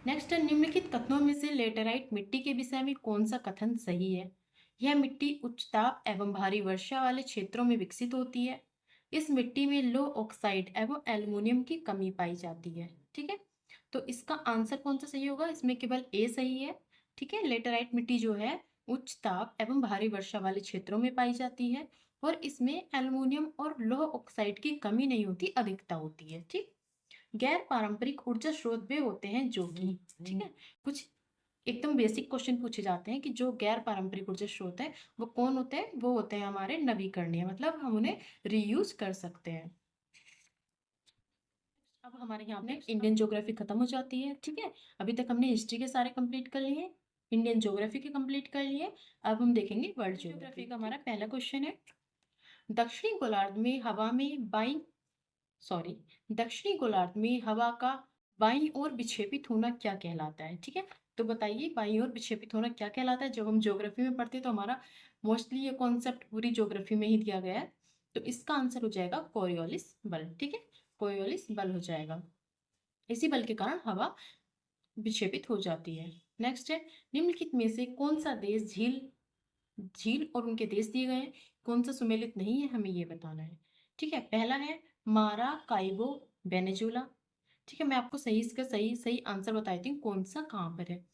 Next है, निम्नलिखित कथनों में से लेटेराइट मिट्टी के विषय में कौन सा कथन सही है? यह मिट्टी उच्च ताप एवं भारी वर्षा वाले क्षेत्रों में विकसित होती है। इस मिट्टी में लो ऑक्साइड एवं एल्युमिनियम की कमी पाई जाती है। ठीक है, तो इसका आंसर कौन सा सही होगा? इसमें केवल ए सही है। ठीक है, लेटेराइट मिट्टी जो है उच्च ताप एवं भारी वर्षा वाले क्षेत्रों में पाई जाती है और इसमें एल्युमिनियम और लौह ऑक्साइड की कमी नहीं होती, अधिकता होती है। ठीक, गैर पारंपरिक ऊर्जा स्रोत वे होते हैं जो कि, ठीक है, कुछ एकदम बेसिक क्वेश्चन पूछे जाते हैं कि जो गैर पारंपरिक ऊर्जा स्रोत है वो कौन होते हैं? वो होते हैं हमारे नवीकरणीय, मतलब हम उन्हें रीयूज कर सकते हैं। अब हमारे यहाँ पे इंडियन ज्योग्राफी खत्म हो जाती है। ठीक है, अभी तक हमने हिस्ट्री के सारे कंप्लीट कर लिए, इंडियन ज्योग्राफी के कंप्लीट कर लिए। अब हम देखेंगे वर्ल्ड ज्योग्राफी का। हमारा पहला क्वेश्चन है, दक्षिणी गोलार्ध में हवा में बाई सॉरी दक्षिणी गोलार्ध में हवा का बाईं ओर विक्षेपित होना क्या कहलाता है? ठीक है, तो बताइए बाईं ओर विक्षेपित होना क्या कहलाता है? जब हम ज्योग्राफी में पढ़ते हैं तो हमारा मोस्टली ये कॉन्सेप्ट पूरी ज्योग्राफी में ही दिया गया है। तो इसका आंसर हो जाएगा कोरियोलिस बल। ठीक है, कोरियोलिस बल हो जाएगा। इसी बल के कारण हवा विक्षेपित हो जाती है। नेक्स्ट है, निम्नलिखित में से कौन सा देश झील झील और उनके देश दिए गए हैं, कौन सा सुमेलित नहीं है, हमें ये बताना है। ठीक है, पहला है माराकाइबो, वेनेजुला। ठीक है, मैं आपको सही इसका सही सही आंसर बता देती हूँ कौन सा कहाँ पर है।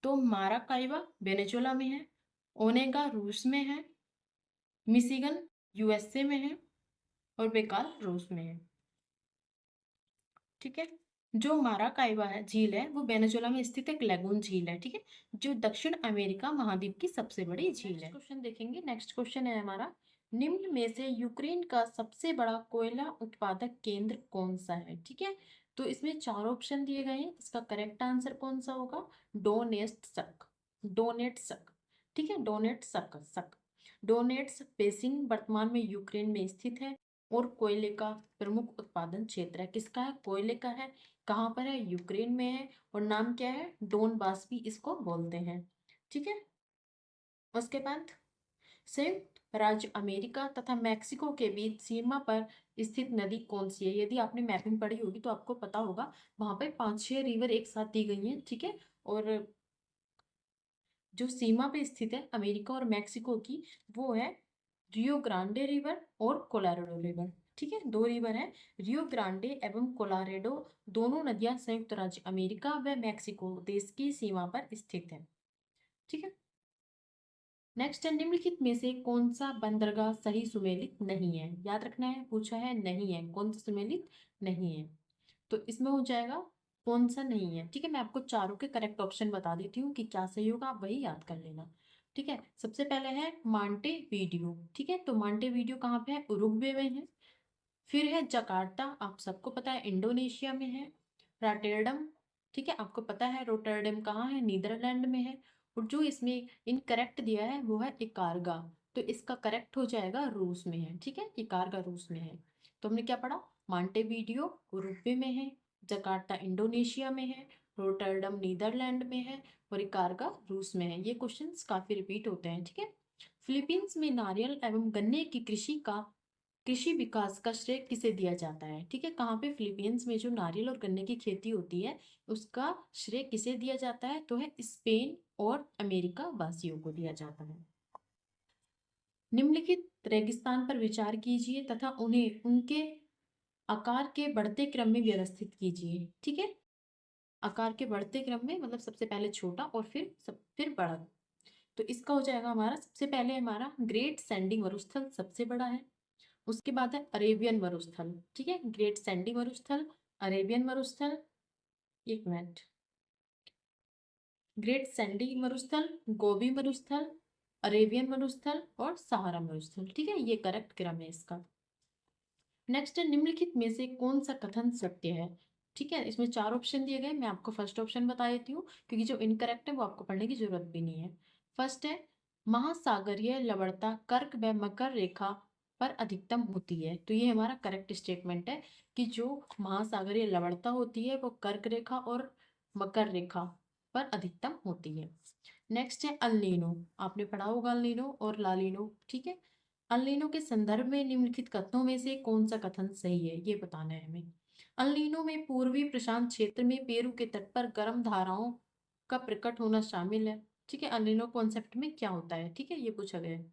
तो माराकाइबा वेनेजुला में है, ओनेगा रूस में है, मिशिगन यूएसए में है और बेकाल रूस में है। ठीक है, जो माराकाइबा है झील है वो वेनेजुला में स्थित एक लेगून झील है। ठीक है, जो दक्षिण अमेरिका महाद्वीप की सबसे बड़ी झील है। क्वेश्चन देखेंगे, नेक्स्ट क्वेश्चन है हमारा, निम्न में से यूक्रेन का सबसे बड़ा कोयला उत्पादक केंद्र कौन सा है? ठीक है, तो इसमें चार ऑप्शन दिए गए हैं, इसका करेक्ट आंसर कौन सा होगा? Donetsk, Donetsk. ठीक है, डोनेट्स्क सक डोनेट्स्क बेसिन वर्तमान में यूक्रेन में स्थित है और कोयले का प्रमुख उत्पादन क्षेत्र है। किसका है? कोयले का है। कहाँ पर है? यूक्रेन में है और नाम क्या है? डोनबास भी इसको बोलते हैं। ठीक है, उसके बाद संयुक्त राज्य अमेरिका तथा मैक्सिको के बीच सीमा पर स्थित नदी कौन सी है? यदि आपने मैपिंग पढ़ी होगी तो आपको पता होगा, वहां पर 5-6 रिवर एक साथ दी गई हैं। ठीक है, और जो सीमा पे स्थित है अमेरिका और मैक्सिको की, वो है रियो ग्रांडे रिवर और कोलोराडो रिवर। ठीक है, दो रिवर हैं, रियो ग्रांडे एवं कोलोराडो। दोनों नदियां संयुक्त राज्य अमेरिका व मैक्सिको देश की सीमा पर स्थित है। ठीक है, नेक्स्ट है, निम्नलिखित में से कौन सा बंदरगाह सही सुमेलित नहीं है? याद रखना है, पूछा है नहीं है, कौन सा सुमेलित नहीं है। तो इसमें हो जाएगा कौन सा नहीं है। ठीक है, मैं आपको चारों के करेक्ट ऑप्शन बता देती हूँ कि क्या सही होगा, आप वही याद कर लेना। ठीक है, सबसे पहले है मांटे वीडियो। ठीक है, तो मांटे वीडियो कहाँ पे है? उरुग्वे में है। फिर है जकार्ता, आप सबको पता है इंडोनेशिया में है। रॉटरडम, ठीक है, आपको पता है रोटरडम कहाँ है? नीदरलैंड में है। और जो इसमें इनकरेक्ट दिया है वो है इकारगा, तो इसका करेक्ट हो जाएगा रूस में है। ठीक है, इकारगा रूस में है। तो हमने क्या पढ़ा? मांटेवीडियो उरुग्वे में है, जकार्ता इंडोनेशिया में है, रोटरडम नीदरलैंड में है और इकारगा रूस में है। ये क्वेश्चंस काफी रिपीट होते हैं। ठीक है, फिलीपींस में नारियल एवं गन्ने की कृषि विकास का श्रेय किसे दिया जाता है? ठीक है, कहाँ पे? फिलीपींस में जो नारियल और गन्ने की खेती होती है उसका श्रेय किसे दिया जाता है? तो है स्पेन और अमेरिका वासियों को दिया जाता है। निम्नलिखित रेगिस्तान पर विचार कीजिए तथा उन्हें उनके आकार के बढ़ते क्रम में व्यवस्थित कीजिए। ठीक है, आकार के बढ़ते क्रम में मतलब सबसे पहले छोटा और फिर बड़ा। तो इसका हो जाएगा हमारा, सबसे पहले हमारा ग्रेट सैंडी मरुस्थल सबसे बड़ा है। उसके बाद है अरेबियन मरुस्थल। ठीक है, ग्रेट सैंडी मरुस्थल, अरेबियन मरुस्थल, एक मिनट, ग्रेट सैंडी मरुस्थल, गोबी मरुस्थल, अरेबियन मरुस्थल और सहारा मरुस्थल। ठीक है, ये करेक्ट क्रम है इसका। नेक्स्ट है, निम्नलिखित में से कौन सा कथन सत्य है? ठीक है, इसमें चार ऑप्शन दिए गए, मैं आपको फर्स्ट ऑप्शन बता देती हूँ क्योंकि जो इनकरेक्ट है वो आपको पढ़ने की जरूरत भी नहीं है। फर्स्ट है, महासागरीय लवणता कर्क व मकर रेखा पर अधिकतम होती है। तो ये हमारा करेक्ट स्टेटमेंट है कि जो महासागरीय लवणता होती है वो कर्क रेखा और मकर रेखा पर अधिकतम होती है। नेक्स्ट है अल्नीनो, आपने पढ़ा होगा अल्नीनो और लालिनो। ठीक है, अल्नीनो के संदर्भ में निम्नलिखित कथनों में से कौन सा कथन सही है, ये बताना है हमें। अल नीनो में पूर्वी प्रशांत क्षेत्र में पेरू के तट पर गर्म धाराओं का प्रकट होना शामिल है। ठीक है, अल नीनो कॉन्सेप्ट में क्या होता है, ठीक है, ये पूछा गया है।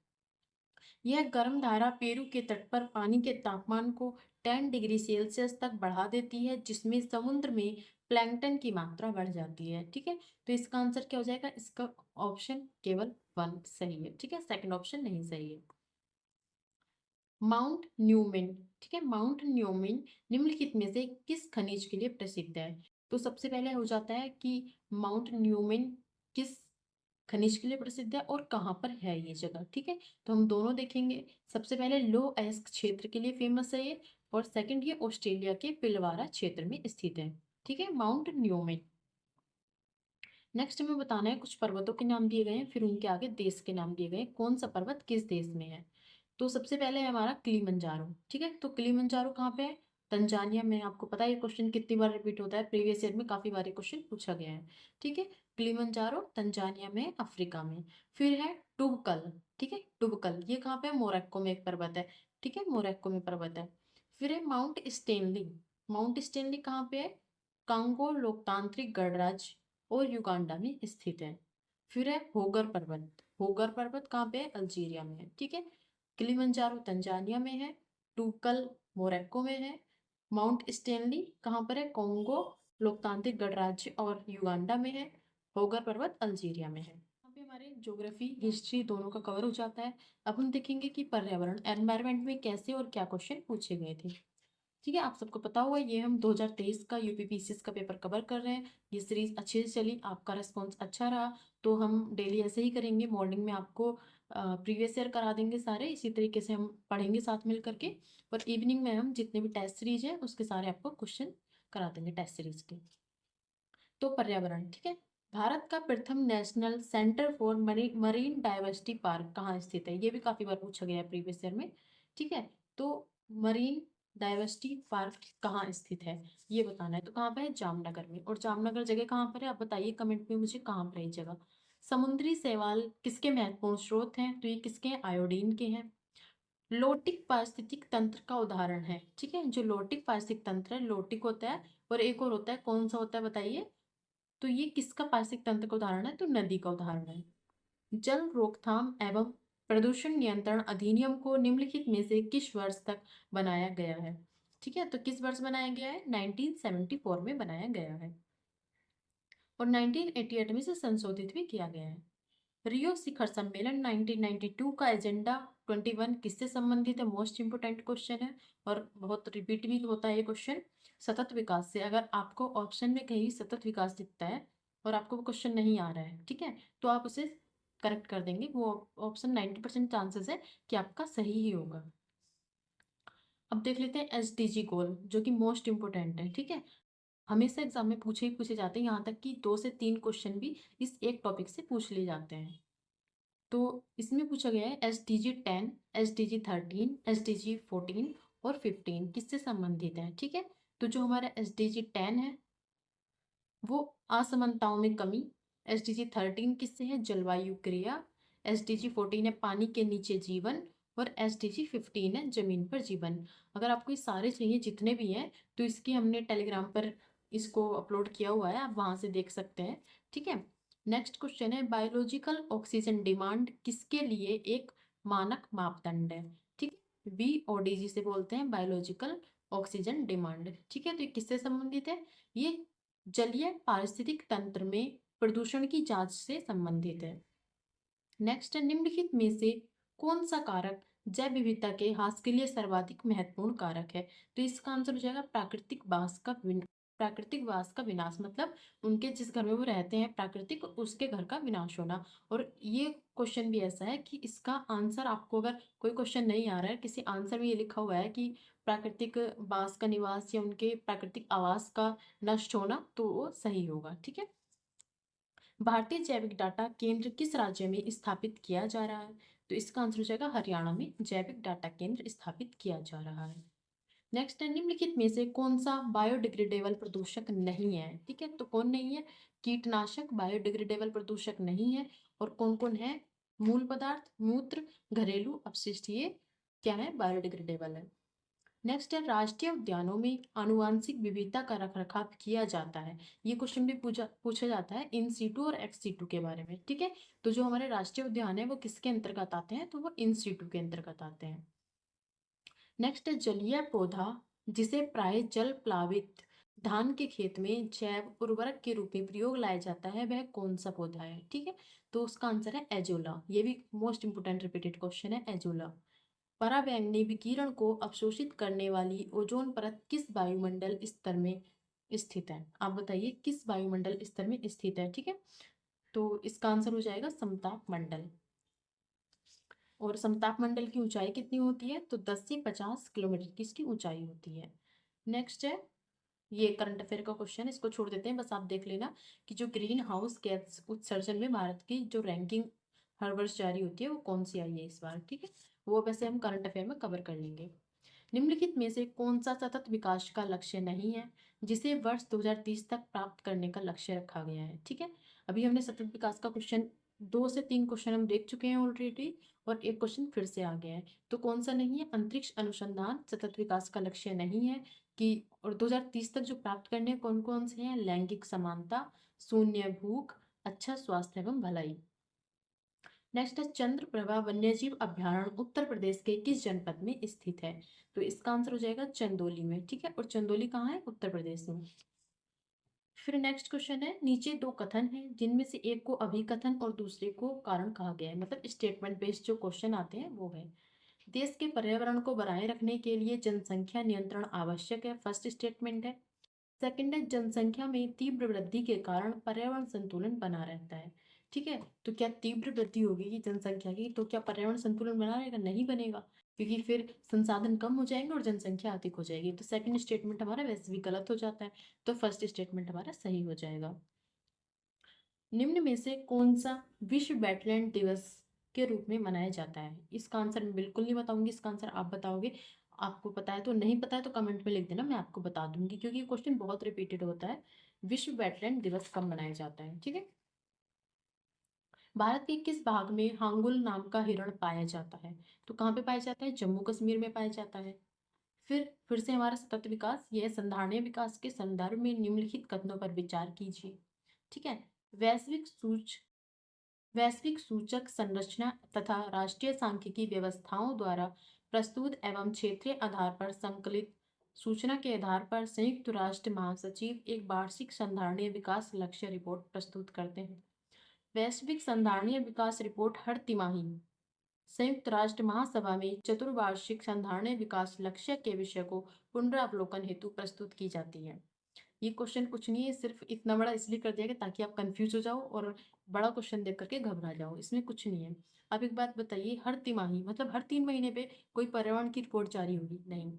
यह गर्म धारा पेरू के तट पर पानी के तापमान को 10 डिग्री सेल्सियस तक बढ़ा देती है, जिसमें समुद्र में प्लैंकटन की मात्रा बढ़ जाती है। ठीक है, तो इसका आंसर क्या हो जाएगा, इसका ऑप्शन केवल 1 सही है। ठीक है, सेकंड ऑप्शन नहीं सही है। माउंट न्यूमेन, ठीक है, माउंट न्यूमेन निम्नलिखित में से किस खनिज के लिए प्रसिद्ध है। तो सबसे पहले हो जाता है कि माउंट न्यूमेन किस खनिज के लिए प्रसिद्ध है और कहाँ पर है ये जगह। ठीक है, तो हम दोनों देखेंगे। सबसे पहले लो अयस्क क्षेत्र के लिए फेमस है ये, और सेकंड ये ऑस्ट्रेलिया के पिलवारा क्षेत्र में स्थित है। ठीक है, माउंट न्यूमेन। नेक्स्ट हमें बताना है, कुछ पर्वतों के नाम दिए गए हैं, फिर उनके आगे देश के नाम दिए गए हैं, कौन सा पर्वत किस देश में है। तो सबसे पहले है हमारा किलिमंजारो। ठीक है, तो किलिमंजारो कहाँ पे है, तंजानिया में। आपको पता है ये क्वेश्चन कितनी बार रिपीट होता है, प्रीवियस ईयर में काफी बार क्वेश्चन पूछा गया है। ठीक है, किलिमंजारो तंजानिया में, अफ्रीका में। फिर है टुबकल। ठीक है, टुबकल ये कहाँ पे है, मोरक्को में एक पर्वत है। ठीक है, मोरक्को में पर्वत है। फिर है माउंट स्टेनली। माउंट स्टेनली कहाँ पे है, कांगो लोकतांत्रिक गणराज्य और युगांडा में स्थित है। फिर है होगर पर्वत। होगर पर्वत कहाँ पे है, अल्जीरिया में है। ठीक है, किलिमंजारो तंजानिया में है, टूकल मोरक्को में है, माउंट स्टेनली कहाँ पर है, कॉन्गो लोकतांत्रिक गणराज्य और युगांडा में है, होगर पर्वत अल्जीरिया में है। यहाँ पे हमारे ज्योग्राफी हिस्ट्री दोनों का कवर हो जाता है। अब हम देखेंगे कि पर्यावरण एनवायरनमेंट में कैसे और क्या क्वेश्चन पूछे गए थे। ठीक है, आप सबको पता हुआ ये हम 2023 का यूपीपीसीएस का पेपर कवर कर रहे हैं। ये सीरीज अच्छे से चली, आपका रिस्पॉन्स अच्छा रहा, तो हम डेली ऐसे ही करेंगे। मॉर्निंग में आपको प्रीवियस ईयर करा देंगे सारे, इसी तरीके से हम पढ़ेंगे साथ मिल करके। और इवनिंग में हम जितने भी टेस्ट सीरीज है उसके सारे आपको क्वेश्चन करा देंगे टेस्ट सीरीज के। तो पर्यावरण, ठीक है, भारत का प्रथम national centre for marine diversity park कहाँ स्थित है, ये भी काफी बार पूछा गया है प्रीवियस ईयर में। ठीक है, तो मरीन डाइवर्सिटी पार्क कहाँ स्थित है ये बताना है। तो कहाँ पर है, जामनगर में। और जामनगर जगह कहाँ पर है, आप बताइए कमेंट में मुझे कहाँ पर है ये जगह। समुद्री शैवाल किसके महत्वपूर्ण स्रोत हैं, तो ये किसके हैं, आयोडीन के हैं। लोटिक पारिस्थितिक तंत्र का उदाहरण है। ठीक है, जो लोटिक पारिस्थितिक तंत्र है, लोटिक होता है और एक और होता है, कौन सा होता है बताइए। तो ये किसका पारिस्थितिक तंत्र का उदाहरण है, तो नदी का उदाहरण है। जल रोकथाम एवं प्रदूषण नियंत्रण अधिनियम को निम्नलिखित में से किस वर्ष तक बनाया गया है। ठीक है, तो किस वर्ष बनाया गया है, 1974 में बनाया गया है, और 1988 में से संशोधित भी किया गया है। रियो शिखर सम्मेलन 1992 का एजेंडा 21 किससे संबंधित है, मोस्ट इंपोर्टेंट क्वेश्चन है और बहुत रिपीट भी होता है ये क्वेश्चन। सतत विकास से, अगर आपको ऑप्शन में कहीं सतत विकास दिखता है और आपको वो क्वेश्चन नहीं आ रहा है, ठीक है, तो आप उसे करेक्ट कर देंगे। वो ऑप्शन 90% चांसेस है कि आपका सही ही होगा। अब देख लेते हैं SDG गोल, जो कि मोस्ट इंपोर्टेंट है। ठीक है, हमेशा एग्जाम में पूछे ही पूछे जाते हैं, यहाँ तक कि 2 से 3 क्वेश्चन भी इस एक टॉपिक से पूछ लिए जाते हैं। तो इसमें पूछा गया है SDG 10, SDG 13, SDG 14 और 15 किससे संबंधित है। ठीक है, तो जो हमारा SDG 10 है वो असमानताओं में कमी, SDG 13 किससे है, जलवायु क्रिया, SDG 14 है पानी के नीचे जीवन, और SDG 15 है जमीन पर जीवन। अगर आपको ये सारे चाहिए जितने भी हैं, तो इसकी हमने टेलीग्राम पर इसको अपलोड किया हुआ है, आप वहां से देख सकते हैं। ठीक है, नेक्स्ट क्वेश्चन है, बायोलॉजिकल ऑक्सीजन डिमांड किसके लिए एक मानक मापदंड है। ठीक है, BOD जिसे बोलते हैं, बायोलॉजिकल ऑक्सीजन डिमांड। ठीक है, तो ये किससे संबंधित है, ये जलीय पारिस्थितिक तंत्र में प्रदूषण की जांच से संबंधित है। नेक्स्ट, निम्नलिखित में से कौन सा कारक जैव विविधता के ह्रास के लिए सर्वाधिक महत्वपूर्ण कारक है। तो इसका आंसर हो जाएगा प्राकृतिक वास का विनाश, मतलब उनके जिस घर में वो रहते हैं प्राकृतिक, उसके घर का विनाश होना। और ये क्वेश्चन भी ऐसा है कि इसका आंसर आपको, अगर कोई क्वेश्चन नहीं आ रहा है, किसी आंसर में ये लिखा हुआ है कि प्राकृतिक वास का निवास या उनके प्राकृतिक आवास का नष्ट होना, तो वो सही होगा। ठीक है, भारतीय जैविक डाटा केंद्र किस राज्य में स्थापित किया जा रहा है। तो इसका आंसर हो जाएगा हरियाणा में जैविक डाटा केंद्र स्थापित किया जा रहा है। नेक्स्ट है, निम्नलिखित में से कौन सा बायोडिग्रेडेबल प्रदूषक नहीं है। ठीक है, तो कौन नहीं है, कीटनाशक बायोडिग्रेडेबल प्रदूषक नहीं है। और कौन कौन है, मूल पदार्थ, मूत्र, घरेलू अपशिष्ट, ये क्या है, बायोडिग्रेडेबल है। नेक्स्ट है राष्ट्रीय उद्यानों में आनुवांशिक विविधता का रखरखाव किया जाता है। ये क्वेश्चन भी पूछा पूछा जाता है इन सीटू और एक्स सीटू के बारे में, ठीक है। तो जो हमारे राष्ट्रीय उद्यान है वो किसके अंतर्गत आते हैं, तो वो इन सीटू के अंतर्गत आते हैं। नेक्स्ट है जलीय पौधा जिसे प्राय जल प्लावित धान के खेत में जैव उर्वरक के रूप में प्रयोग लाया जाता है, वह कौन सा पौधा है, ठीक है। तो उसका आंसर है एजोला। ये भी मोस्ट इंपोर्टेंट रिपीटेड क्वेश्चन है, एजोला। पराबैंगनी विकिरण को अवशोषित करने वाली ओजोन परत किस वायुमंडल स्तर में स्थित है, आप बताइए किस वायुमंडल स्तर में स्थित है, ठीक है। तो इसका आंसर हो जाएगा समताप मंडल। और समताप मंडल की ऊंचाई कितनी होती है, तो 10 से 50 किलोमीटर की इसकी ऊंचाई होती है। नेक्स्ट है, ये करंट अफेयर का क्वेश्चन है, इसको छोड़ देते हैं, बस आप देख लेना कि जो ग्रीन हाउस गैस उत्सर्जन में भारत की जो रैंकिंग हर वर्ष जारी होती है वो कौन सी आई है इस बार, ठीक है। वो वैसे हम करंट अफेयर में कवर कर लेंगे। निम्नलिखित में से कौन सा सतत विकास का लक्ष्य नहीं है जिसे वर्ष 2030 तक प्राप्त करने का लक्ष्य रखा गया है, ठीक है। अभी हमने सतत विकास का क्वेश्चन 2 से 3 क्वेश्चन हम देख चुके हैं ऑलरेडी, और एक क्वेश्चन फिर से आ गया है। तो कौन सा नहीं है, अंतरिक्ष अनुसंधान सतत विकास का लक्ष्य नहीं है कि, और 2030 तक जो प्राप्त करने हैं कौन कौन से हैं, लैंगिक समानता, शून्य भूख, अच्छा स्वास्थ्य एवं भलाई। नेक्स्ट है चंद्रप्रभा वन्यजीव अभ्यारण्य उत्तर प्रदेश के किस जनपद में स्थित है, तो इसका आंसर हो जाएगा चंदौली में, ठीक है। और चंदौली कहाँ है, उत्तर प्रदेश में। फिर नेक्स्ट क्वेश्चन है, नीचे दो कथन हैं जिनमें से एक को अभिकथन और दूसरे को कारण कहा गया है, मतलब स्टेटमेंट बेस्ड जो क्वेश्चन आते हैं वो है। देश के पर्यावरण को बनाए रखने के लिए जनसंख्या नियंत्रण आवश्यक है, फर्स्ट स्टेटमेंट है। सेकंड है, जनसंख्या में तीव्र वृद्धि के कारण पर्यावरण संतुलन बना रहता है, ठीक है। तो क्या तीव्र वृद्धि होगी जनसंख्या की, तो क्या पर्यावरण संतुलन बना रहेगा, नहीं बनेगा, क्योंकि फिर संसाधन कम हो जाएंगे और जनसंख्या अधिक हो जाएगी। तो सेकंड स्टेटमेंट हमारा वैसे भी गलत हो जाता है, तो फर्स्ट स्टेटमेंट हमारा सही हो जाएगा। निम्न में से कौन सा विश्व वेटलैंड दिवस के रूप में मनाया जाता है, इसका आंसर मैं बिल्कुल नहीं बताऊंगी, इसका आंसर आप बताओगे। आपको पता है तो, नहीं पता है तो कमेंट में लिख देना, मैं आपको बता दूंगी, क्योंकि ये क्वेश्चन बहुत रिपीटेड होता है। विश्व वेटलैंड दिवस कब मनाया जाता है, ठीक है। भारत के किस भाग में हांगुल नाम का हिरण पाया जाता है, तो कहाँ पे पाया जाता है, जम्मू कश्मीर में पाया जाता है। फिर से हमारा सतत विकास, यह संधारणीय विकास के संदर्भ में निम्नलिखित कथनों पर विचार कीजिए, ठीक है। वैश्विक सूच वैश्विक सूचक संरचना तथा राष्ट्रीय सांख्यिकी व्यवस्थाओं द्वारा प्रस्तुत एवं क्षेत्रीय आधार पर संकलित सूचना के आधार पर संयुक्त राष्ट्र महासचिव एक वार्षिक संधारणीय विकास लक्ष्य रिपोर्ट प्रस्तुत करते हैं। वैश्विक संधारणीय विकास रिपोर्ट हर तिमाही संयुक्त राष्ट्र महासभा में चतुर्वार्षिक संधारणीय विकास लक्ष्य के विषय को पुनरावलोकन हेतु प्रस्तुत की जाती है। ये क्वेश्चन कुछ नहीं है, सिर्फ इतना बड़ा इसलिए कर दिया गया ताकि आप कंफ्यूज हो जाओ और बड़ा क्वेश्चन देख करके घबरा जाओ, इसमें कुछ नहीं है। अब एक बात बताइए, हर तिमाही मतलब हर 3 महीने पे कोई पर्यावरण की रिपोर्ट जारी होगी, नहीं।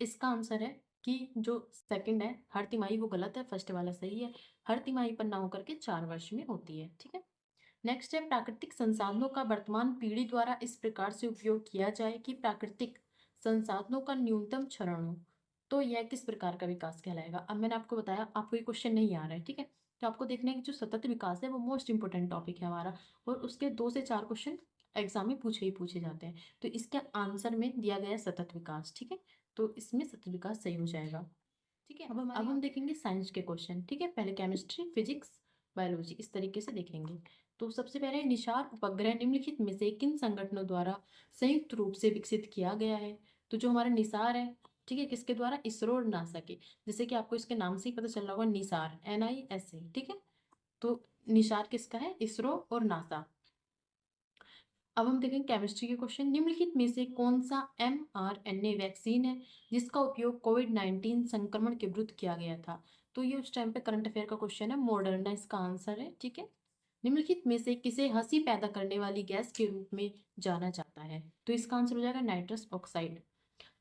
इसका आंसर है कि जो सेकंड है हर तिमाही, वो गलत है, फर्स्ट वाला सही है। हर तिमाही पर ना होकर के 4 वर्ष में होती है, ठीक है। नेक्स्ट है, प्राकृतिक संसाधनों का वर्तमान पीढ़ी द्वारा इस प्रकार से उपयोग किया जाए कि प्राकृतिक संसाधनों का न्यूनतम क्षरण हो, तो यह किस प्रकार का विकास कहलाएगा। अब मैंने आपको बताया, आपको ये क्वेश्चन नहीं आ रहा है, ठीक है। तो आपको देखना है कि जो सतत विकास है वो मोस्ट इंपोर्टेंट टॉपिक है हमारा, और उसके 2 से 4 क्वेश्चन एग्जाम में पूछे ही पूछे जाते हैं। तो इसके आंसर में दिया गया है सतत विकास, ठीक है। तो इसमें सतत विकास सही हो जाएगा, ठीक है। अब हम देखेंगे साइंस के क्वेश्चन, ठीक है। पहले केमिस्ट्री, फिजिक्स, बायोलॉजी इस तरीके से देखेंगे। तो सबसे पहले निशार उपग्रह निम्नलिखित में से किन संगठनों द्वारा संयुक्त रूप से विकसित किया गया है, तो जो हमारा निसार है, ठीक है, किसके द्वारा, इसरो और नासा के। जैसे कि आपको इसके नाम से ही पता चल रहा होगा, निसार NISA, ठीक है। तो निसार किसका है, इसरो और नासा। अब हम देखेंगे केमिस्ट्री के क्वेश्चन, निम्नलिखित में से कौन सा mRNA वैक्सीन है जिसका उपयोग कोविड-19 संक्रमण के विरुद्ध किया गया था, तो ये उस टाइम पे करंट अफेयर का क्वेश्चन है, मॉडर्ना इसका आंसर है, ठीक है। निम्नलिखित में से किसे हंसी पैदा करने वाली गैस के रूप में जाना जाता है, तो इसका आंसर हो जाएगा नाइट्रस ऑक्साइड।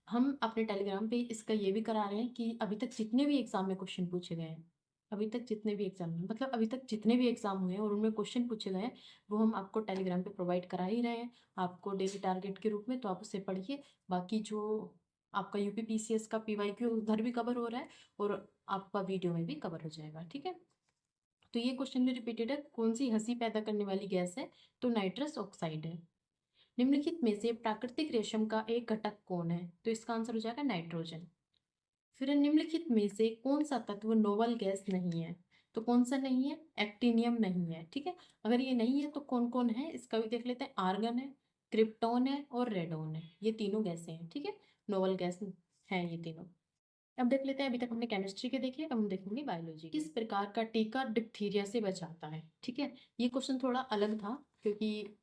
हम अपने टेलीग्राम पे इसका ये भी करा रहे हैं कि अभी तक जितने भी एग्जाम में क्वेश्चन पूछे गए हैं, अभी तक जितने भी एग्जाम में, मतलब अभी तक जितने भी एग्जाम हुए हैं और उनमें क्वेश्चन पूछे गए हैं, वो हम आपको टेलीग्राम पे प्रोवाइड करा ही रहे हैं आपको डेली टारगेट के रूप में, तो आप उसे पढ़िए। बाकी जो आपका UP PCS का PYQ उधर भी कवर हो रहा है और आपका वीडियो में भी कवर हो जाएगा, ठीक है। तो ये क्वेश्चन भी रिपीटेड है, कौन सी हंसी पैदा करने वाली गैस है, तो नाइट्रस ऑक्साइड है। निम्नलिखित में से प्राकृतिक रेशम का एक घटक कौन है? तो इसका आंसर हो जाएगा नाइट्रोजन। फिर निम्नलिखित में से कौन सा तत्व नोबल गैस नहीं है? तो कौन सा नहीं है? एक्टिनियम नहीं है। ठीक है, अगर ये नहीं है तो कौन कौन है इसका भी देख लेते हैं। आर्गन है, क्रिप्टॉन है और रेडोन है, ये तीनों गैसें हैं। ठीक है, नोबल गैस हैं ये तीनों। अब देख लेते हैं, अभी तक हमने केमिस्ट्री के देखे, अब हम देखेंगे बायोलॉजी। किस प्रकार का टीका डिप्थीरिया से बचाता है? ठीक है, ये क्वेश्चन थोड़ा अलग था क्योंकि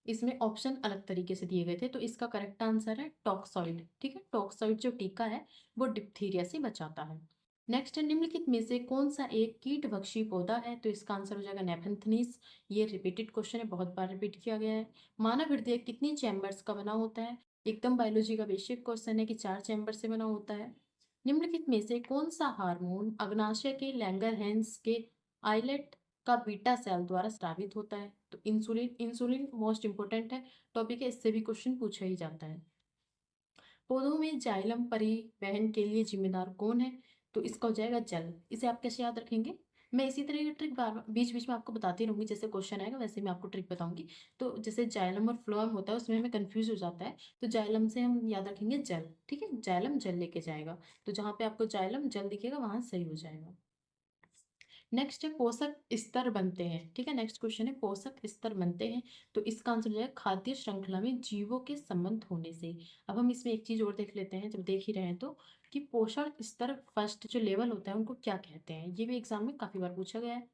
इसमें ऑप्शन अलग तरीके से दिए गए थे। तो इसका करेक्ट आंसर है टॉक्सॉइड। ठीक है, टॉक्सॉइड जो टीका है वो डिप्थीरिया से बचाता है। नेक्स्ट है, निम्नलिखित में से कौन सा एक कीटभक्षी पौधा है? तो इसका आंसर हो जाएगा नेफेंथनीस। ये रिपीटेड क्वेश्चन है, बहुत बार रिपीट किया गया है। मानव हृदय कितनी चैम्बर्स का बना होता है? एकदम बायोलॉजी का बेसिक क्वेश्चन है कि 4 चैम्बर से बना होता है। निम्नलिखित में से कौन सा हार्मोन अग्नाशय के लैंगरहैंस के आइलेट का बीटा सेल द्वारा स्रावित होता है? तो इंसुलिन। इंसुलिन मोस्ट इंपोर्टेंट है टॉपिक है, इससे भी क्वेश्चन पूछा ही जाता है। पौधों में जाइलम परिवहन के लिए जिम्मेदार कौन है? तो इसका हो जाएगा जल। इसे आप कैसे याद रखेंगे? मैं इसी तरह की ट्रिक बार बीच बीच में आपको बताती रहूंगी, जैसे क्वेश्चन आएगा वैसे मैं आपको ट्रिक बताऊंगी। तो जैसे जाइलम और फ्लोएम होता है उसमें हमें कंफ्यूज हो जाता है, तो जाइलम से हम याद रखेंगे जल। ठीक है, जाइलम जल लेके जाएगा, तो जहाँ पे आपको जाइलम जल दिखेगा वहां सही हो जाएगा। नेक्स्ट है पोषक स्तर बनते हैं। ठीक है, नेक्स्ट क्वेश्चन है पोषक स्तर बनते हैं, तो इसका आंसर हो जाएगा खाद्य श्रृंखला में जीवों के संबंध होने से। अब हम इसमें एक चीज और देख लेते हैं, जब देख ही रहे हैं तो, कि पोषण स्तर फर्स्ट जो लेवल होता है उनको क्या कहते हैं? ये भी एग्जाम में काफी बार पूछा गया है।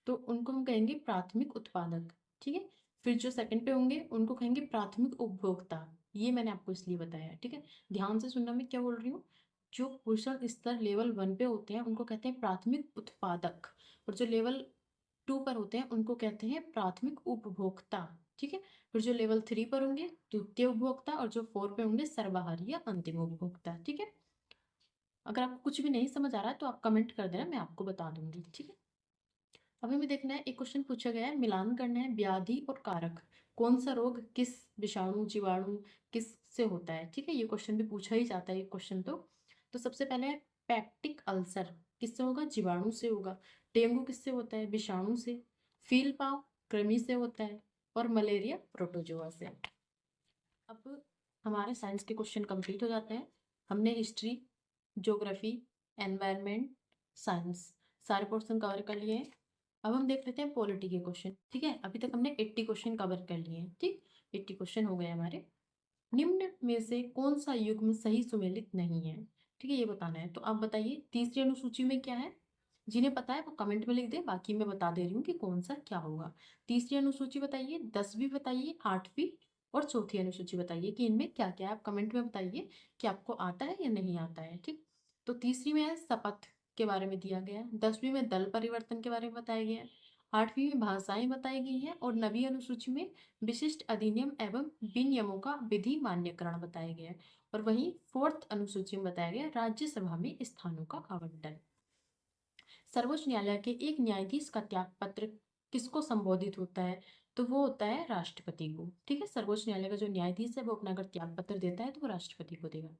तो उनको हम कहेंगे प्राथमिक उत्पादक। ठीक है, फिर जो सेकंड पे होंगे उनको कहेंगे प्राथमिक उपभोक्ता। ये मैंने आपको इसलिए बताया। ठीक है, ध्यान से सुनना, मैं क्या बोल रही हूँ। जो पोषण स्तर लेवल 1 पे होते हैं उनको कहते हैं प्राथमिक उत्पादक, और जो लेवल 2 पर होते हैं उनको कहते हैं प्राथमिक उपभोक्ता। ठीक है, फिर जो लेवल 3 पर होंगे द्वितीय उपभोक्ता, और जो 4 पे होंगे सर्वहारी या अंतिम उपभोक्ता। ठीक है, अगर आपको कुछ भी नहीं समझ आ रहा है तो आप कमेंट कर देना, मैं आपको बता दूंगी। ठीक है, अब हमें देखना है, एक क्वेश्चन पूछा गया है, मिलान करना है व्याधि और कारक। कौन सा रोग किस विषाणु जीवाणु किस से होता है? ठीक है, ये क्वेश्चन भी पूछा ही जाता है ये क्वेश्चन। तो सबसे पहले है पेप्टिक अल्सर, किससे होगा? जीवाणु से होगा। डेंगू किससे होता है? विषाणु से। फील पाव कृमि से होता है, और मलेरिया प्रोटोजोआ से। अब हमारे साइंस के क्वेश्चन कंप्लीट हो जाते हैं। हमने हिस्ट्री, ज्योग्राफी, एनवायरनमेंट, साइंस सारे पोर्शन कवर कर लिए हैं। अब हम देख लेते हैं पॉलिटी के क्वेश्चन। ठीक है, अभी तक हमने 80 क्वेश्चन कवर कर लिए हैं। ठीक, 80 क्वेश्चन हो गए हमारे। निम्न में से कौन सा युग्म सही सुमेलित नहीं है? ठीक है, ये बताना है। तो आप बताइए तीसरी अनुसूची में क्या है? जिन्हें पता है वो कमेंट में लिख दे, बाकी मैं बता दे रही हूँ कि कौन सा क्या होगा। तीसरी अनुसूची बताइए, 10वीं बताइए, 8वीं और चौथी अनुसूची बताइए कि इनमें क्या क्या है। आप कमेंट में बताइए कि आपको आता है या नहीं आता है। ठीक, तो तीसरी में है शपथ के बारे में दिया गया है, 10वीं में दल परिवर्तन के बारे में बताया गया है, 8वीं में भाषाएं बताई गई हैं, और 9वीं अनुसूची में विशिष्ट अधिनियम एवं विनियमों का विधि मान्यकरण बताया गया है। और वहीं 4th अनुसूची में बताया गया राज्यसभा में स्थानों का आवंटन। सर्वोच्च न्यायालय के एक न्यायाधीश का त्याग पत्र किसको संबोधित होता है? तो वो होता है राष्ट्रपति को। ठीक है, सर्वोच्च न्यायालय का जो न्यायाधीश है वो अपना अगर त्याग पत्र देता है तो वो राष्ट्रपति को देगा।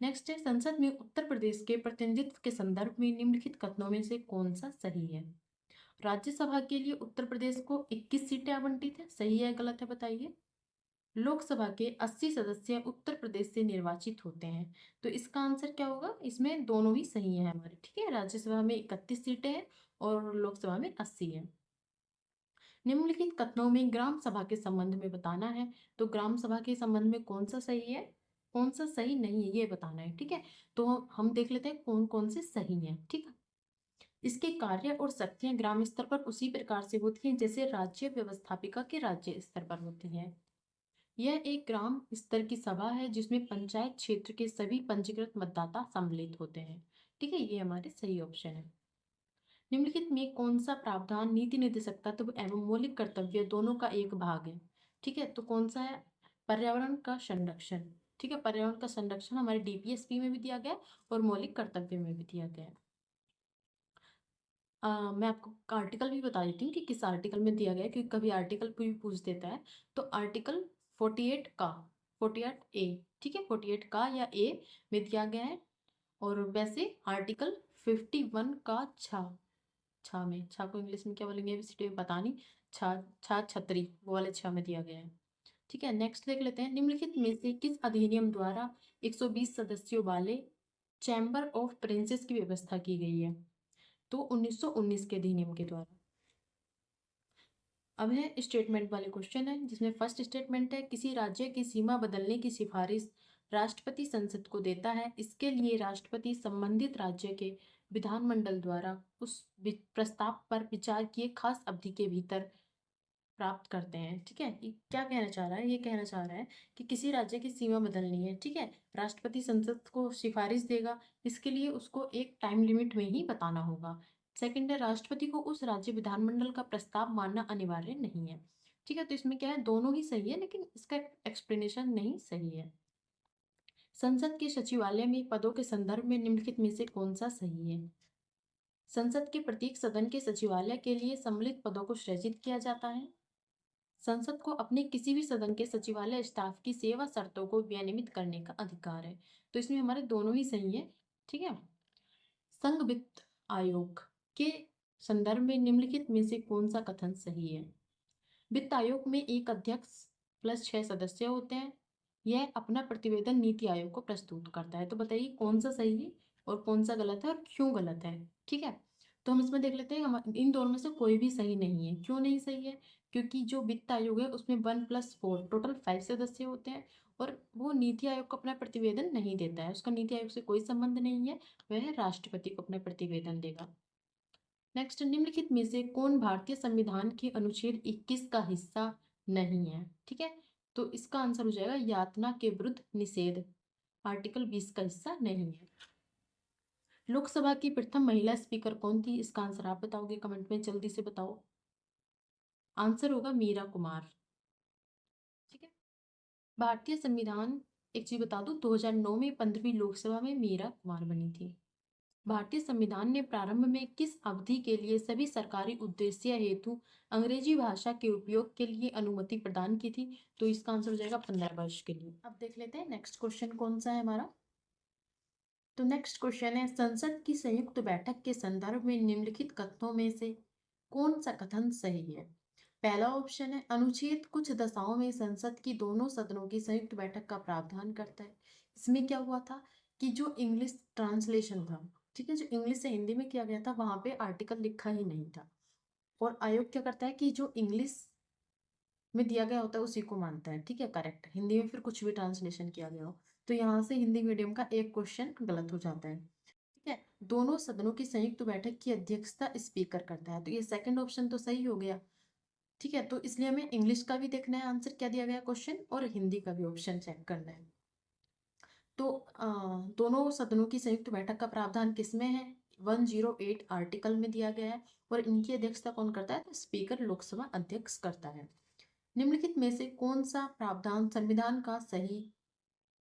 नेक्स्ट है, संसद में उत्तर प्रदेश के प्रतिनिधित्व के संदर्भ में निम्नलिखित कथनों में से कौन सा सही है? राज्यसभा के लिए उत्तर प्रदेश को 21 सीटें आवंटित है, सही है गलत है बताइए। लोकसभा के 80 सदस्य उत्तर प्रदेश से निर्वाचित होते हैं, तो इसका आंसर क्या होगा? इसमें दोनों ही सही है हमारे। ठीक है, राज्यसभा में 31 सीटें हैं और लोकसभा में 80 है। निम्नलिखित कथनों में ग्राम सभा के संबंध में बताना है, तो ग्राम सभा के संबंध में कौन सा सही है कौन सा सही नहीं है ये बताना है। ठीक है, तो हम देख लेते हैं कौन कौन से सही है। ठीक है, इसके कार्य और शक्तियां ग्राम स्तर पर उसी प्रकार से होती हैं जैसे राज्य व्यवस्थापिका के राज्य स्तर पर होती है। यह एक ग्राम स्तर की सभा है जिसमें पंचायत क्षेत्र के सभी पंजीकृत मतदाता सम्मिलित होते हैं। ठीक है, ये हमारे सही ऑप्शन है। निम्नलिखित में कौन सा प्रावधान नीति निर्देशक तत्व एवं मौलिक कर्तव्य दोनों का एक भाग है? ठीक है, तो कौन सा है? पर्यावरण का संरक्षण। ठीक है, पर्यावरण का संरक्षण हमारे डीपीएसपी में भी दिया गया है और मौलिक कर्तव्य में भी दिया गया है। मैं आपको आर्टिकल भी बता देती हूँ कि किस आर्टिकल में दिया गया है, क्योंकि कभी आर्टिकल भी पूछ देता है। तो आर्टिकल 48 का 48 ए। ठीक है, 48 का या ए में दिया गया है। और वैसे आर्टिकल 51 का छा छा में, छा को इंग्लिश में क्या बोलेंगे अभी सीटे में पता नहीं, छतरी, वो वाले 6 में दिया गया है। ठीक है, नेक्स्ट देख लेते हैं, निम्नलिखित में से किस अधिनियम द्वारा 120 सदस्यों वाले चैम्बर ऑफ प्रिंसेस की व्यवस्था की गई है? तो 1919 के अधिनियम के द्वारा। अब है स्टेटमेंट वाले क्वेश्चन है, जिसमें फर्स्ट स्टेटमेंट है, किसी राज्य की सीमा बदलने की सिफारिश राष्ट्रपति संसद को देता है। इसके लिए राष्ट्रपति संबंधित राज्य के विधानमंडल द्वारा उस प्रस्ताव पर विचार किए खास अवधि के भीतर प्राप्त करते हैं। ठीक है, ये क्या कहना चाह रहा है? ये कहना चाह रहा है कि किसी राज्य की सीमा बदलनी है, ठीक है, राष्ट्रपति संसद को सिफारिश देगा, इसके लिए उसको एक टाइम लिमिट में ही बताना होगा। सेकंड है, राष्ट्रपति को उस राज्य विधानमंडल का प्रस्ताव मानना अनिवार्य नहीं है। ठीक है, तो इसमें क्या है, दोनों ही सही है, लेकिन इसका एक्सप्लेनेशन नहीं सही है। संसद के सचिवालय में पदों के संदर्भ में निम्नलिखित में से कौन सा सही है? संसद के प्रत्येक सदन के सचिवालय के लिए सम्मिलित पदों को सृजित किया जाता है। संसद को अपने किसी भी सदन के सचिवालय स्टाफ की सेवा शर्तों को विनियमित करने का अधिकार है। तो इसमें हमारे दोनों ही सही है। ठीक है, संघ वित्त आयोग के संदर्भ में निम्नलिखित में से कौन सा कथन सही है? वित्त आयोग में एक अध्यक्ष प्लस 6 सदस्य होते हैं। यह अपना प्रतिवेदन नीति आयोग को प्रस्तुत करता है। तो बताइए कौन सा सही है और कौन सा गलत है और क्यों गलत है? ठीक है, तो हम इसमें देख लेते हैं, हम इन दोनों में से कोई भी सही नहीं है। क्यों नहीं सही है? क्योंकि जो वित्त आयोग है उसमें 1+4 टोटल 5 सदस्य होते हैं, और वो नीति आयोग को अपना प्रतिवेदन नहीं देता है, उसका नीति आयोग से कोई संबंध नहीं है, वह राष्ट्रपति को अपना प्रतिवेदन देगा। नेक्स्ट, निम्नलिखित में से कौन भारतीय संविधान के अनुच्छेद 21 का हिस्सा नहीं है? ठीक है, तो इसका आंसर हो जाएगा यातना के विरुद्ध निषेध, आर्टिकल 20 का हिस्सा नहीं है। लोकसभा की प्रथम महिला स्पीकर कौन थी? इसका आंसर आप बताओगे कमेंट में, जल्दी से बताओ। आंसर होगा मीरा कुमार। ठीक है, भारतीय संविधान, एक चीज बता दूं, 2009 में 15वीं लोकसभा में मीरा कुमार बनी थी। भारतीय संविधान ने प्रारंभ में किस अवधि के लिए सभी सरकारी उद्देश्य हेतु अंग्रेजी भाषा के उपयोग के लिए अनुमति प्रदान की थी? तो इसका आंसर हो जाएगा 15 वर्ष के लिए। अब देख लेते हैं नेक्स्ट क्वेश्चन कौन सा है हमारा। तो नेक्स्ट क्वेश्चन है, संसद की संयुक्त बैठक के संदर्भ में निम्नलिखित कथनों में से कौन सा कथन सही है? पहला ऑप्शन है, अनुच्छेद कुछ दशाओं में संसद की दोनों सदनों की संयुक्त बैठक का प्रावधान करता है। इसमें क्या हुआ था कि जो इंग्लिश ट्रांसलेशन था, ठीक है, जो इंग्लिश से हिंदी में किया गया था, वहां पे आर्टिकल लिखा ही नहीं था, और आयोग क्या करता है कि जो इंग्लिश में दिया गया होता है उसी को मानता है। ठीक है, करेक्ट, हिंदी में फिर कुछ भी ट्रांसलेशन किया गया हो, तो यहाँ से हिंदी मीडियम का एक क्वेश्चन गलत हो जाता है। ठीक है, दोनों सदनों की संयुक्त बैठक की अध्यक्षता स्पीकर करता है, तो ये सेकंड ऑप्शन तो सही हो गया। ठीक है, तो इसलिए हमें इंग्लिश का भी देखना है आंसर क्या दिया गया क्वेश्चन, और हिंदी का भी ऑप्शन चेक करना है। तो दोनों सदनों की संयुक्त बैठक का प्रावधान किसमें है? 108 आर्टिकल में दिया गया है, और इनकी अध्यक्षता कौन करता है? तो स्पीकर लोकसभा अध्यक्ष करता है। निम्नलिखित में से कौन सा प्रावधान संविधान का सही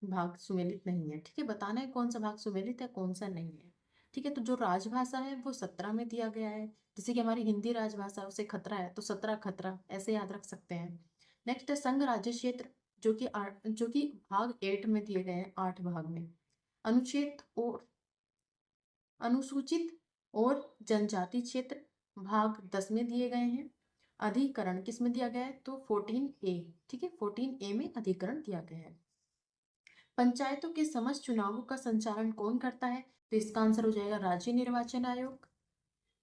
भाग सुमेलित नहीं है? ठीक है, बताना है कौन सा भाग सुमेलित है, कौन सा नहीं है। ठीक है, तो जो राजभाषा है वो 17 में दिया गया है, जैसे कि हमारी हिंदी राजभाषा है, उसे खतरा है, तो 17 खतरा ऐसे याद रख सकते हैं। नेक्स्ट है संघ राज्य क्षेत्र, जो कि भाग 8 में दिए गए हैं, 8 भाग में। अनुच्छेद और अनुसूचित और जनजाति क्षेत्र भाग 10 में दिए गए हैं। अधिकरण किस में दिया गया है? तो 14A। ठीक है, 14A में अधिकरण दिया गया है। पंचायतों के समस्त चुनावों का संचालन कौन करता है? तो इसका आंसर हो जाएगा राज्य निर्वाचन आयोग।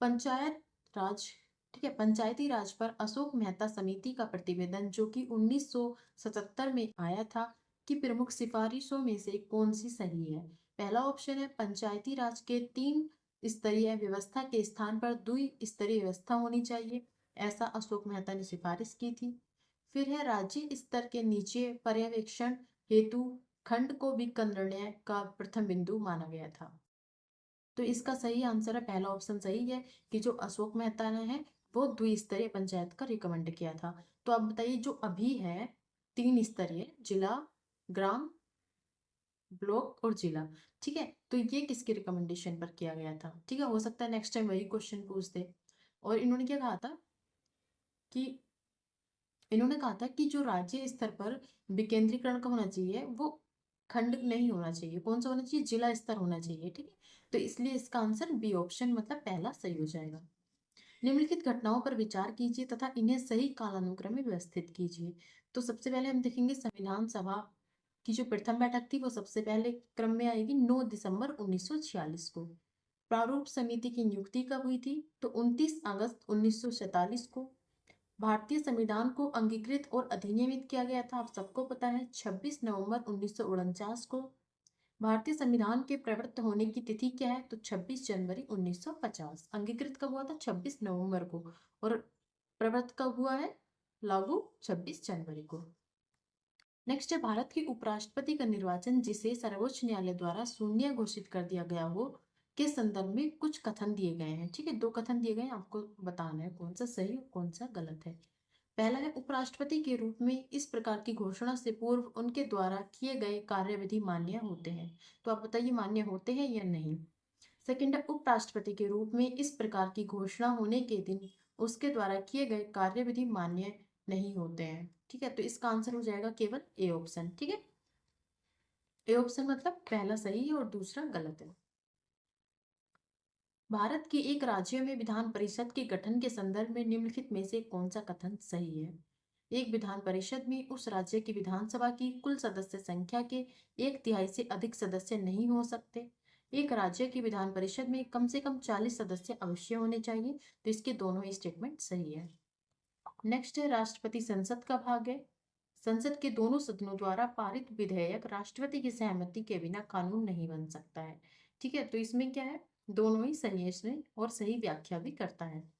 पंचायत राज, ठीक है, पंचायती राज पर अशोक मेहता समिति का प्रतिवेदन, जो कि 1977 में आया था, की प्रमुख सिफारिशों में से कौन सी सही है? पहला ऑप्शन है, पंचायती राज के 3 स्तरीय व्यवस्था के स्थान पर द्विस्तरीय व्यवस्था होनी चाहिए, ऐसा अशोक मेहता ने सिफारिश की थी। फिर है, राज्य स्तर के नीचे पर्यवेक्षण हेतु खंड को विकेंद्रीकरण का प्रथम बिंदु माना गया था। तो इसका सही आंसर है, पहला ऑप्शन सही है कि जो अशोक मेहता ने है वो द्विस्तरीय पंचायत का रिकमेंड किया था। तो अब बताइए, जो अभी है 3 स्तरीय, जिला, ग्राम, ब्लॉक और जिला, ठीक है, तो ये किसके रिकमेंडेशन पर किया गया था? ठीक है, हो सकता है नेक्स्ट टाइम वही क्वेश्चन पूछ दे। और इन्होंने क्या कहा था कि जो राज्य स्तर पर विकेंद्रीकरण का होना चाहिए, वो खंड नहीं होना चाहिए, कौन सा होना चाहिए? जिला स्तर होना चाहिए। ठीक है, तो इसलिए इसका आंसर बी ऑप्शन, मतलब पहला, सही हो जाएगा। निम्नलिखित घटनाओं पर विचार कीजिए तथा इन्हें सही कालानुक्रम में व्यवस्थित कीजिए। तो सबसे पहले हम देखेंगे संविधान सभा की जो प्रथम बैठक थी वो सबसे पहले क्रम में आएगी 9 दिसंबर 1946 को। प्रारूप समिति की नियुक्ति कब हुई थी? तो 29 अगस्त 1947 को। भारतीय संविधान को अंगीकृत और अधिनियमित किया गया था, आप सबको पता है, 26 नवंबर 1949 को। भारतीय संविधान के प्रवृत्त होने की तिथि क्या है? तो 26 जनवरी 1950। अंगीकृत कब हुआ था? 26 नवंबर को। और प्रवृत्त कब हुआ है लागू? 26 जनवरी को। नेक्स्ट है भारत के उपराष्ट्रपति का निर्वाचन जिसे सर्वोच्च न्यायालय द्वारा शून्य घोषित कर दिया गया हो के संदर्भ में कुछ कथन दिए गए हैं। ठीक है, 2 कथन दिए गए हैं, आपको बताना है कौन सा सही और कौन सा गलत है। पहला है उपराष्ट्रपति के रूप में इस प्रकार की घोषणा से पूर्व उनके द्वारा किए गए कार्यविधि मान्य होते हैं। तो आप बताइए मान्य होते हैं या नहीं। सेकंड है उपराष्ट्रपति के रूप में इस प्रकार की घोषणा होने के दिन उसके द्वारा किए गए कार्यविधि मान्य नहीं होते हैं। ठीक है, तो इसका आंसर हो जाएगा केवल ए ऑप्शन। ठीक है, ए ऑप्शन मतलब पहला सही है और दूसरा गलत है। भारत के एक राज्य में विधान परिषद के गठन के संदर्भ में निम्नलिखित में से कौन सा कथन सही है? एक विधान परिषद में उस राज्य की विधानसभा की कुल सदस्य संख्या के 1/3 से अधिक सदस्य नहीं हो सकते। एक राज्य की विधान परिषद में कम से कम 40 सदस्य अवश्य होने चाहिए। तो इसके दोनों ही स्टेटमेंट सही है। नेक्स्ट है राष्ट्रपति संसद का भाग है। संसद के दोनों सदनों द्वारा पारित विधेयक राष्ट्रपति की सहमति के बिना कानून नहीं बन सकता है। ठीक है, तो इसमें क्या है? दोनों ही सही है इसमें, और सही व्याख्या भी करता है।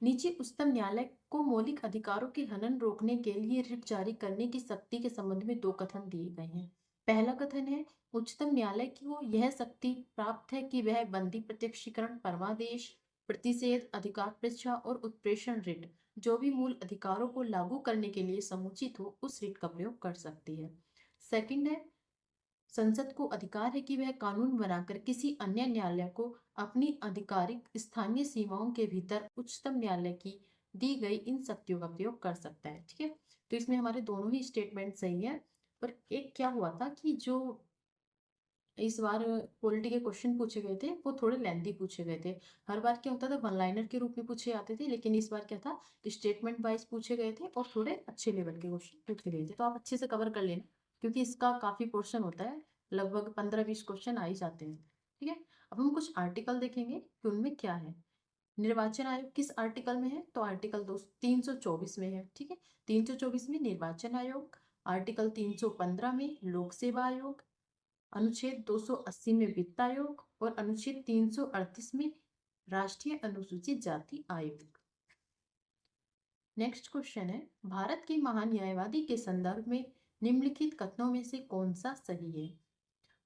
नीचे उच्चतम न्यायालय को मौलिक अधिकारों के हनन रोकने के लिए रिट जारी करने की शक्ति के संबंध में 2 कथन दिए गए हैं। पहला कथन है उच्चतम न्यायालय को यह शक्ति प्राप्त है कि वह बंदी प्रत्यक्षीकरण, परमादेश, प्रतिषेध, अधिकार परीक्षा और उत्प्रेषण रिट जो भी मूल अधिकारों को लागू करने के लिए समुचित हो उस रिट का प्रयोग कर सकती है। सेकंड है संसद को अधिकार है कि वह कानून बनाकर किसी अन्य न्यायालय को अपनी आधिकारिक स्थानीय सीमाओं के भीतर उच्चतम न्यायालय की दी गई इन शक्तियों का प्रयोग कर सकता है। ठीक है, तो इसमें हमारे दोनों ही स्टेटमेंट सही है। पर एक क्या हुआ था कि जो इस बार पॉलिटी के क्वेश्चन पूछे गए थे वो थोड़े लेंथी पूछे गए थे। हर बार क्या होता था वन लाइनर के रूप में पूछे जाते थे, लेकिन इस बार क्या था स्टेटमेंट वाइज पूछे गए थे और थोड़े अच्छे लेवल के क्वेश्चन पूछे गए थे। तो आप अच्छे से कवर कर लेना क्योंकि इसका काफी पोर्शन होता है, लगभग 15-20 क्वेश्चन आ ही जाते हैं। ठीक है, अब हम कुछ आर्टिकल देखेंगे कि उनमें क्या है। निर्वाचन आयोग किस आर्टिकल में है? तो आर्टिकल 324 में है। ठीक है, 324 में निर्वाचन आयोग, आर्टिकल 315 में लोक सेवा आयोग, अनुच्छेद 280 में वित्त आयोग और अनुच्छेद 338 में राष्ट्रीय अनुसूचित जाति आयोग। नेक्स्ट क्वेश्चन है भारत के महान न्यायवादी के संदर्भ में निम्नलिखित कथनों में से कौन सा सही है?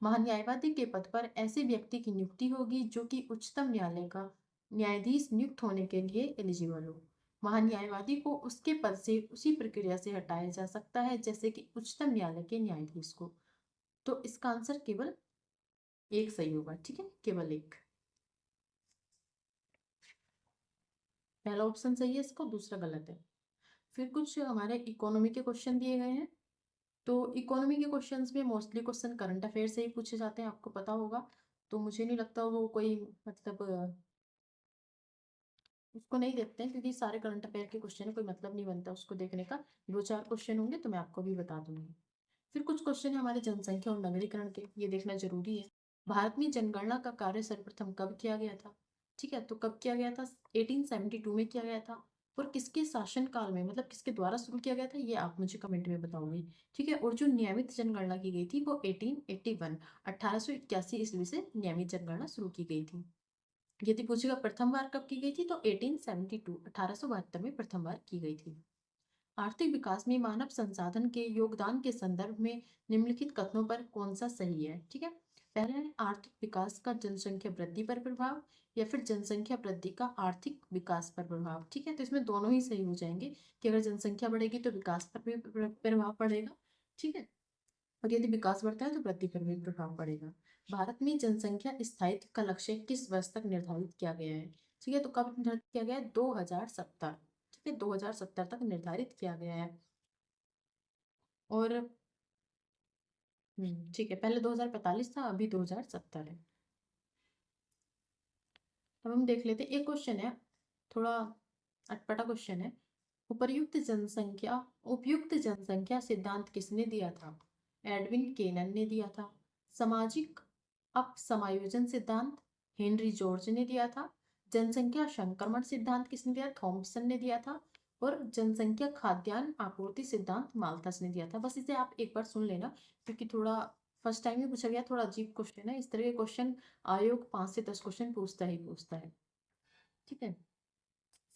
महान न्यायवादी के पद पर ऐसे व्यक्ति की नियुक्ति होगी जो कि उच्चतम न्यायालय का न्यायाधीश नियुक्त होने के लिए एलिजिबल हो। महान न्यायवादी को उसके पद से उसी प्रक्रिया से हटाया जा सकता है जैसे कि उच्चतम न्यायालय के न्यायाधीश को। तो इसका आंसर केवल एक सही होगा। ठीक है, केवल एक, पहला ऑप्शन सही है इसको, दूसरा गलत है। फिर कुछ हमारे इकोनॉमी के क्वेश्चन दिए गए हैं। तो इकोनॉमी के क्वेश्चंस में मोस्टली क्वेश्चन करंट अफेयर से ही पूछे जाते हैं, आपको पता होगा। तो मुझे नहीं लगता वो कोई मतलब उसको नहीं देखते हैं क्योंकि सारे करंट अफेयर के क्वेश्चन है, कोई मतलब नहीं बनता उसको देखने का। 2-4 क्वेश्चन होंगे तो मैं आपको भी बता दूंगी। फिर कुछ क्वेश्चन है हमारे जनसंख्या और नगरीकरण के, ये देखना जरूरी है। भारत में जनगणना का कार्य सर्वप्रथम कब किया गया था? ठीक है, तो कब किया गया था? 1872 में किया गया था। और किसके शासन काल में, मतलब किसके द्वारा शुरू किया गया था, ये आप मुझे कमेंट में बताओगे। ठीक है, और जो नियमित जनगणना की गई थी वो 1881 ईस्वी से नियमित जनगणना शुरू की गई थी। यदि पूछेगा प्रथम बार कब की गई थी तो 1872 1872 में प्रथम बार की गई थी। आर्थिक विकास में मानव संसाधन के योगदान के संदर्भ में निम्नलिखित कथनों पर कौन सा सही है? ठीक है, पहला है आर्थिक विकास का जनसंख्या वृद्धि पर प्रभाव, या फिर जनसंख्या वृद्धि का आर्थिक विकास पर प्रभाव। ठीक है, तो इसमें दोनों ही सही हो जाएंगे कि अगर जनसंख्या बढ़ेगी तो विकास पर भी प्रभाव पड़ेगा। ठीक है, और यदि विकास बढ़ता है तो वृद्धि पर भी प्रभाव पड़ेगा। भारत में जनसंख्या स्थायित्व का लक्ष्य किस वर्ष तक निर्धारित किया गया है? ठीक है, तो कब निर्धारित किया गया है? 2070। ठीक है, 2070 तक निर्धारित किया गया है। और ठीक है, पहले 2045 था, अभी 2070 है। अब हम देख लेते हैं, एक क्वेश्चन है थोड़ा अटपटा क्वेश्चन है। उपयुक्त जनसंख्या सिद्धांत किसने दिया था? एडविन केनन ने दिया था। सामाजिक अपसमायोजन सिद्धांत हेनरी जॉर्ज ने दिया था। जनसंख्या संक्रमण सिद्धांत किसने दिया? थॉमसन ने दिया था। और जनसंख्या खाद्यान्न आपूर्ति सिद्धांत माल्थस ने दिया था। बस इसे आप एक बार सुन लेना, क्योंकि थोड़ा फर्स्ट टाइम ही पूछा गया, थोड़ा अजीब क्वेश्चन है। इस तरह के क्वेश्चन आयोग 5 से 10 क्वेश्चन पूछता है। ठीक है,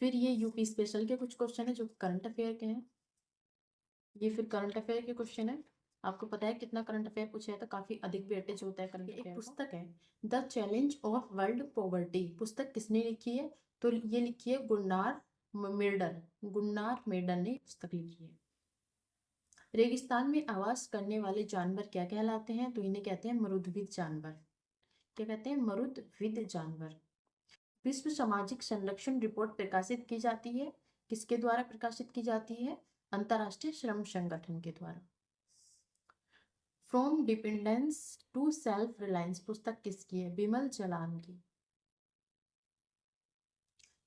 फिर ये यूपी स्पेशल के कुछ क्वेश्चन है जो करंट अफेयर के हैं। ये फिर करंट अफेयर के क्वेश्चन है। आपको पता है कितना करंट अफेयर पूछा है, तो काफी अधिक वेटेज होता है करंट अफेयर। एक पुस्तक है the challenge of world poverty. पुस्तक किसने लिखी है? तो ये लिखी है गुन्नार मेडन ने पुस्तक लिखी है। रेगिस्तान में आवास करने वाले जानवर क्या कहलाते हैं? तो इन्हें कहते हैं मरुद्भिद जानवर। क्या कहते हैं? मरुद्भिद जानवर। विश्व सामाजिक संरक्षण रिपोर्ट प्रकाशित की जाती है, किसके द्वारा प्रकाशित की जाती है? अंतर्राष्ट्रीय श्रम संगठन के द्वारा। From dependence to self reliance पुस्तक किसकी है? बिमल जलान की।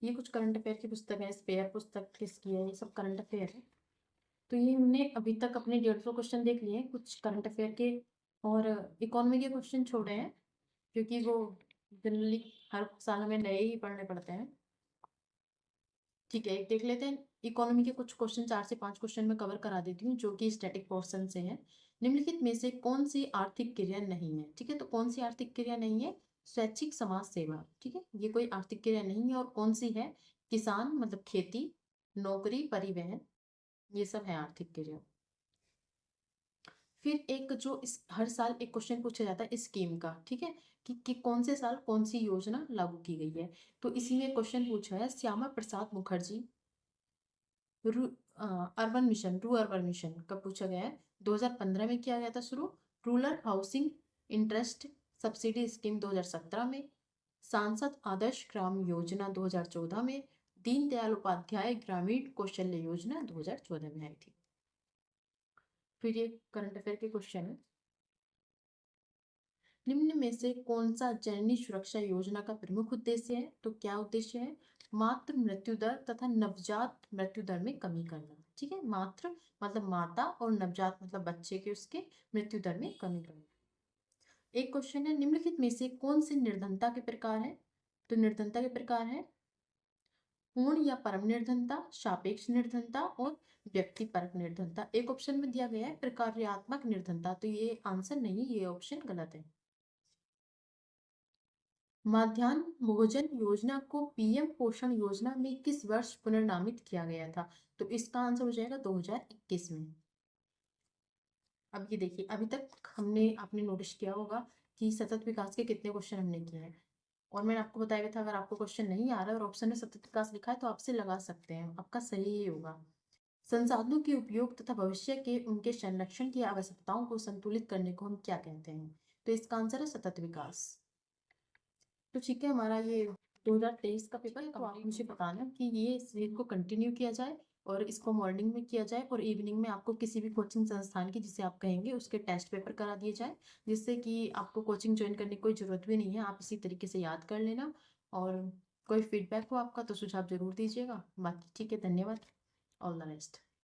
ये कुछ करंट अफेयर की पुस्तक है। स्पेयर पुस्तक किसकी है? ये सब करंट अफेयर है। तो ये हमने अभी तक अपने 150 क्वेश्चन देख लिए हैं, कुछ करंट अफेयर के और इकोनॉमी के क्वेश्चन छोड़े हैं, क्योंकि वो जनरली हर साल हमें नए ही पढ़ने पड़ते हैं। ठीक है, एक देख लेते हैं। इकोनॉमी के कुछ क्वेश्चन 4 से 5 क्वेश्चन में कवर करा देती हूँ, जो कि स्टैटिक पोर्शन से है। निम्नलिखित में से कौन सी आर्थिक क्रिया नहीं है? ठीक है, तो कौन सी आर्थिक क्रिया नहीं है? स्वैच्छिक समाज सेवा। ठीक है, ये कोई आर्थिक क्रिया नहीं है। और कौन सी है? किसान मतलब खेती, नौकरी, परिवहन, ये सब है आर्थिक क्रिया। फिर एक जो इस हर साल एक क्वेश्चन पूछा जाता है स्कीम का, ठीक है, कि कौन से साल कौन सी योजना लागू की गई है। तो इसी में क्वेश्चन पूछा है श्यामा प्रसाद मुखर्जी अर्बन मिशन कब पूछा गया है? 2015 में किया गया था शुरू। Rural housing interest subsidy scheme 2017 में। सांसद आदर्श ग्राम योजना 2014 में। दीनदयाल उपाध्याय ग्रामीण कौशल्य योजना 2014 में आई थी। फिर ये करंट अफेयर के क्वेश्चन है। निम्न में से कौन सा जननी सुरक्षा योजना का प्रमुख उद्देश्य है? तो क्या उद्देश्य है? मातृ मृत्यु दर तथा नवजात मृत्यु दर में कमी करना। ठीक है, मातृ मतलब माता और नवजात मतलब बच्चे के उसके मृत्यु दर में कमी करना। एक क्वेश्चन है निम्नलिखित में से कौन से निर्धनता के प्रकार है? तो निर्धनता के प्रकार है पूर्ण या परम निर्धनता, सापेक्ष निर्धनता और व्यक्तिपरक निर्धनता। एक ऑप्शन में दिया गया है प्रकार्यात्मक निर्धनता, तो ये आंसर नहीं, ये ऑप्शन गलत है। मध्याह्न भोजन योजना को पीएम पोषण योजना में किस वर्ष पुनर्नामित किया गया था? तो इसका आंसर हो जाएगा 2021 में। अब ये देखिए, अभी तक आपने नोटिस किया होगा कि सतत विकास के कितने क्वेश्चन हमने किए हैं, और मैंने आपको बताया भी था अगर आपको क्वेश्चन नहीं आ रहा है और ऑप्शन में सतत विकास लिखा है तो आपसे लगा सकते हैं, आपका सही ही होगा। संसाधनों के उपयोग तथा भविष्य के उनके संरक्षण की आवश्यकताओं को संतुलित करने को हम क्या कहते हैं? तो इसका आंसर है सतत विकास। तो ठीक है, हमारा ये 2023 का पेपर है। तो आप मुझे बताना कि ये सीरीज को कंटिन्यू किया जाए और इसको मॉर्निंग में किया जाए और इवनिंग में आपको किसी भी कोचिंग संस्थान की जिसे आप कहेंगे उसके टेस्ट पेपर करा दिए जाए, जिससे कि आपको कोचिंग ज्वाइन करने की कोई ज़रूरत भी नहीं है, आप इसी तरीके से याद कर लेना। और कोई फीडबैक हो आपका तो सुझाव जरूर दीजिएगा। बाकी ठीक है, धन्यवाद। All the best.